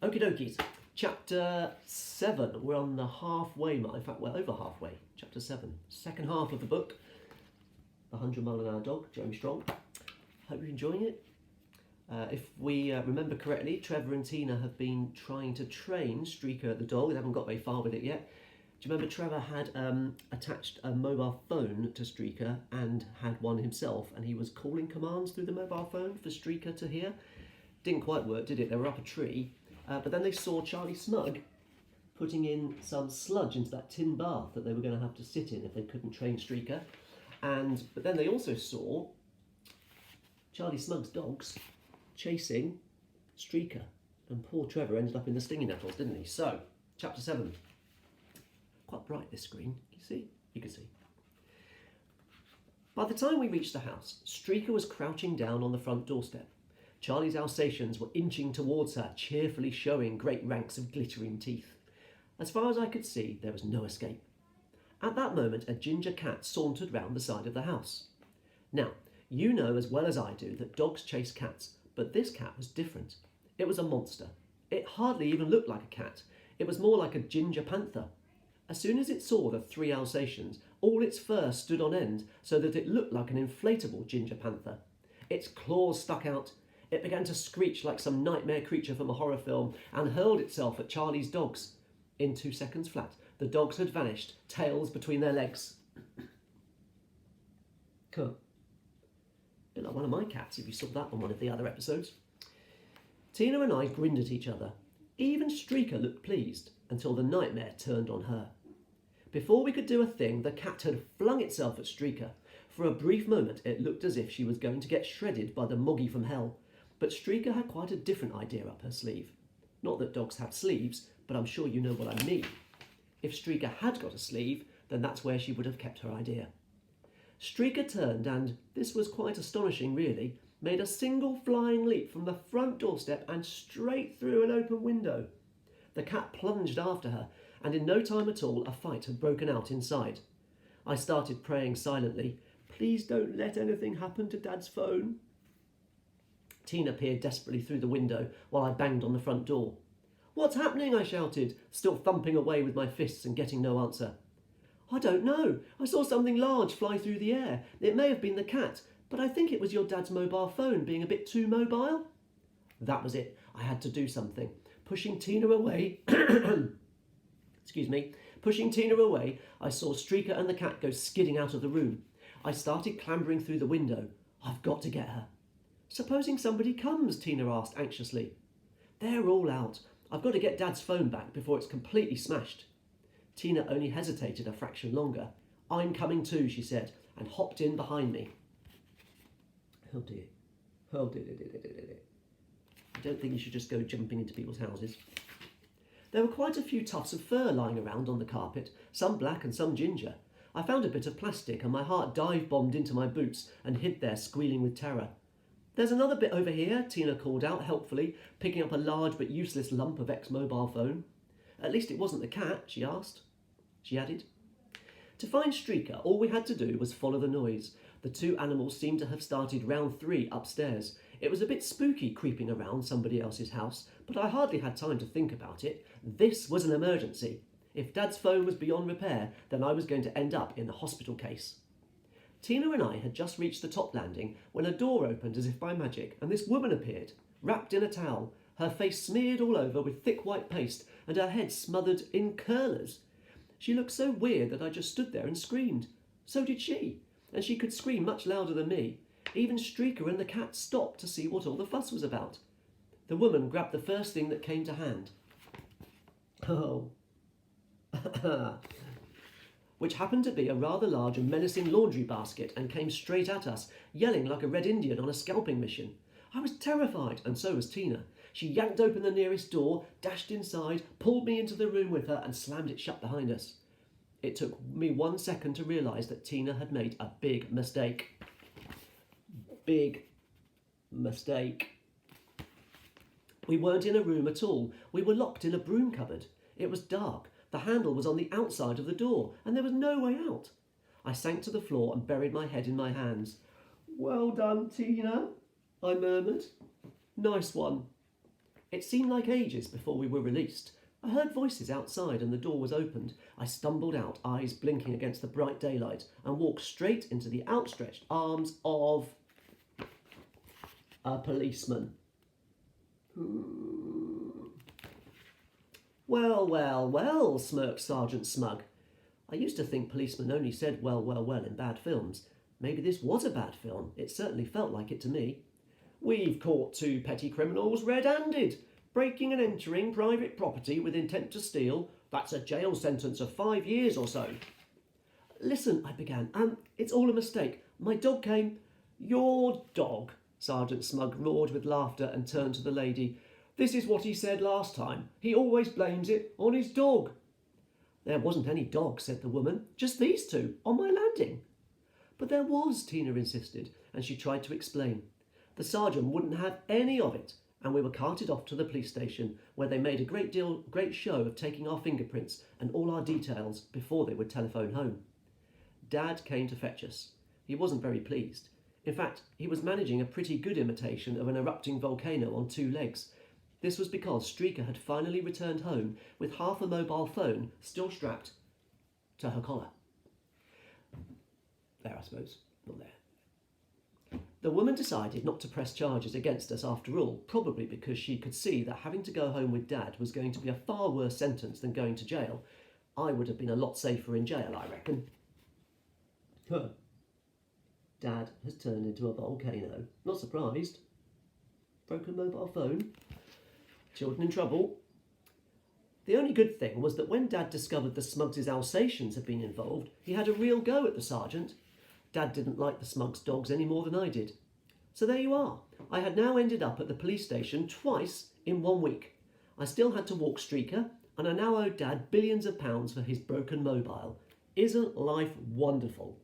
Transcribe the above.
Okie dokies. Chapter 7. We're on the halfway mark. In fact, we're over halfway. Chapter 7. Second half of the book. The 100 Mile an Hour Dog, Jeremy Strong. Hope you're enjoying it. If we remember correctly, Trevor and Tina have been trying to train Streaker the dog. They haven't got very far with it yet. Do you remember Trevor had attached a mobile phone to Streaker and had one himself, and he was calling commands through the mobile phone for Streaker to hear? Didn't quite work, did it? They were up a tree. But then they saw Charlie Smug putting in some sludge into that tin bath that they were going to have to sit in if they couldn't train Streaker. But then they also saw Charlie Smug's dogs chasing Streaker. And poor Trevor ended up in the stinging nettles, didn't he? So, chapter 7. Quite bright, this screen. Can you see? You can see. By the time we reached the house, Streaker was crouching down on the front doorstep. Charlie's Alsatians were inching towards her, cheerfully showing great ranks of glittering teeth. As far as I could see, there was no escape. At that moment, a ginger cat sauntered round the side of the house. Now, you know as well as I do that dogs chase cats, but this cat was different. It was a monster. It hardly even looked like a cat. It was more like a ginger panther. As soon as it saw the 3 Alsatians, all its fur stood on end so that it looked like an inflatable ginger panther. Its claws stuck out. It began to screech like some nightmare creature from a horror film and hurled itself at Charlie's dogs. In 2 seconds flat, the dogs had vanished, tails between their legs. Cool. A bit like one of my cats, if you saw that on one of the other episodes. Tina and I grinned at each other. Even Streaker looked pleased, until the nightmare turned on her. Before we could do a thing, the cat had flung itself at Streaker. For a brief moment, it looked as if she was going to get shredded by the moggy from hell. But Streaker had quite a different idea up her sleeve. Not that dogs have sleeves, but I'm sure you know what I mean. If Streaker had got a sleeve, then that's where she would have kept her idea. Streaker turned and, this was quite astonishing really, made a single flying leap from the front doorstep and straight through an open window. The cat plunged after her, and in no time at all a fight had broken out inside. I started praying silently, "Please don't let anything happen to Dad's phone." Tina peered desperately through the window while I banged on the front door. "What's happening?" I shouted, still thumping away with my fists and getting no answer. "I don't know. I saw something large fly through the air. It may have been the cat, but I think it was your dad's mobile phone being a bit too mobile." That was it. I had to do something. Pushing Tina away, pushing Tina away, I saw Streaker and the cat go skidding out of the room. I started clambering through the window. I've got to get her. "Supposing somebody comes?" Tina asked anxiously. "They're all out. I've got to get Dad's phone back before it's completely smashed." Tina only hesitated a fraction longer. "I'm coming too," she said, and hopped in behind me. Oh dear. Oh dear. I don't think you should just go jumping into people's houses. There were quite a few tufts of fur lying around on the carpet, some black and some ginger. I found a bit of plastic and my heart dive-bombed into my boots and hid there squealing with terror. "There's another bit over here," Tina called out helpfully, picking up a large but useless lump of ex-mobile phone. "At least it wasn't the cat?" she added. To find Streaker, all we had to do was follow the noise. The 2 animals seemed to have started round 3 upstairs. It was a bit spooky creeping around somebody else's house, but I hardly had time to think about it. This was an emergency. If Dad's phone was beyond repair, then I was going to end up in the hospital case. Tina and I had just reached the top landing when a door opened as if by magic, and this woman appeared, wrapped in a towel, her face smeared all over with thick white paste, and her head smothered in curlers. She looked so weird that I just stood there and screamed. So did she, and she could scream much louder than me. Even Streaker and the cat stopped to see what all the fuss was about. The woman grabbed the first thing that came to hand. Oh. Which happened to be a rather large and menacing laundry basket, and came straight at us, yelling like a Red Indian on a scalping mission. I was terrified, and so was Tina. She yanked open the nearest door, dashed inside, pulled me into the room with her, and slammed it shut behind us. It took me 1 second to realise that Tina had made a big mistake. Big mistake. We weren't in a room at all. We were locked in a broom cupboard. It was dark. The handle was on the outside of the door, and there was no way out. I sank to the floor and buried my head in my hands. "Well done, Tina," I murmured. "Nice one." It seemed like ages before we were released. I heard voices outside and the door was opened. I stumbled out, eyes blinking against the bright daylight, and walked straight into the outstretched arms of a policeman. Well, well, well, smirked Sergeant Smug. I used to think policemen only said well, well, well in bad films. Maybe this was a bad film. It certainly felt like it to me. We've caught 2 petty criminals red-handed. Breaking and entering private property with intent to steal. That's a jail sentence of 5 years or so. Listen, I began. It's all a mistake. My dog came. Your dog, Sergeant Smug roared with laughter and turned to the lady. This is what he said last time. He always blames it on his dog. There wasn't any dog, said the woman. Just these 2, on my landing. But there was, Tina insisted, and she tried to explain. The sergeant wouldn't have any of it, and we were carted off to the police station, where they made a great show of taking our fingerprints and all our details before they would telephone home. Dad came to fetch us. He wasn't very pleased. In fact, he was managing a pretty good imitation of an erupting volcano on 2 legs. This was because Streaker had finally returned home with half a mobile phone still strapped to her collar. There, I suppose. Not there. The woman decided not to press charges against us after all, probably because she could see that having to go home with Dad was going to be a far worse sentence than going to jail. I would have been a lot safer in jail, I reckon. Dad has turned into a volcano. Not surprised. Broken mobile phone. Children in trouble. The only good thing was that when Dad discovered the Smugs' Alsatians had been involved, he had a real go at the sergeant. Dad didn't like the Smugs dogs any more than I did. So there you are. I had now ended up at the police station twice in 1 week. I still had to walk Streaker, and I now owed Dad billions of pounds for his broken mobile. Isn't life wonderful?